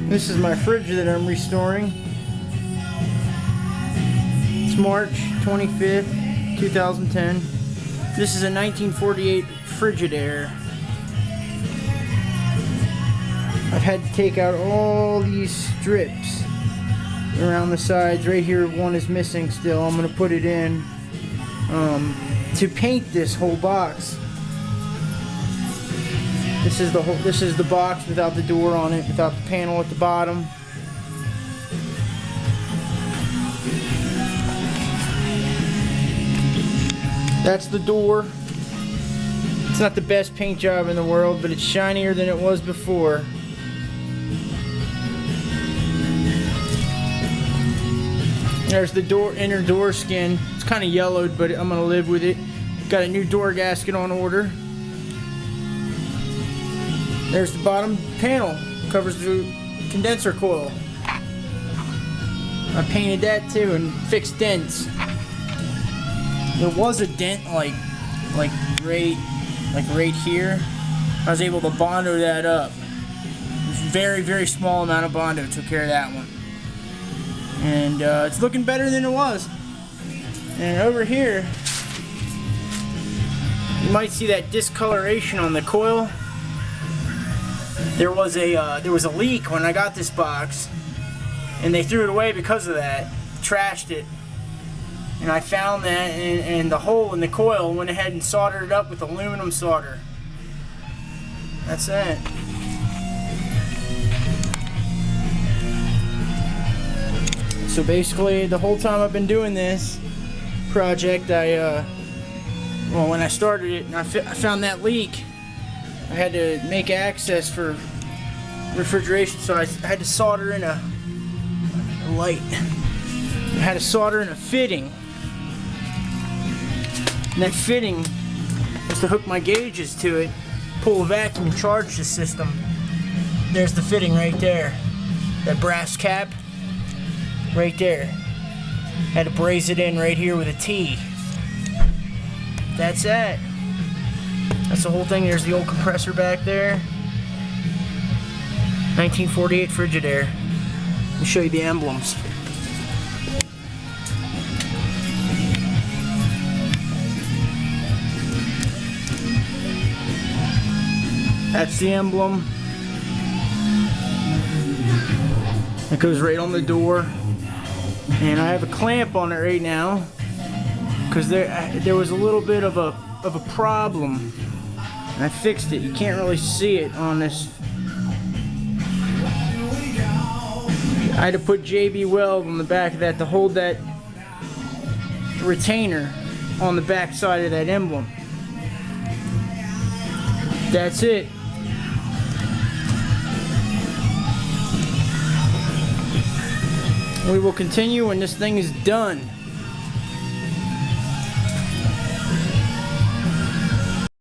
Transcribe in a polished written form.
This is my fridge that I'm restoring. It's March 25th, 2010. This is a 1948 Frigidaire. I've had to take out all these strips around the sides. Right here, one is missing still. I'm going to put it in to paint this whole box. This is the box without the door on it, without the panel at the bottom. That's the door. It's not the best paint job in the world, but it's shinier than it was before. There's the inner door skin. It's kind of yellowed, but I'm gonna live with it. Got a new door gasket on order. There's the bottom panel, covers the condenser coil. I painted that too and fixed dents. There was a dent like right here. I was able to Bondo that up. Very, very small amount of Bondo took care of that one. And it's looking better than it was. And over here, you might see that discoloration on the coil. There was a leak when I got this box, and they threw it away because of that. Trashed it, and I found that, and the hole in the coil, went ahead and soldered it up with aluminum solder. That's that. So basically, the whole time I've been doing this project, when I started it and I found that leak, I had to make access for refrigeration, so I had to solder in a light. I had to solder in a fitting. And that fitting was to hook my gauges to it, pull a vacuum, and charge the system. There's the fitting right there. That brass cap, right there. Had to braze it in right here with a T. That's it. That's the whole thing. There's the old compressor back there. 1948 Frigidaire. Let me show you the emblems. That's the emblem. It goes right on the door. And I have a clamp on it right now because there was a little bit of a problem. And I fixed it. You can't really see it on this. I had to put JB Weld on the back of that to hold that retainer on the back side of that emblem. That's it. We will continue when this thing is done.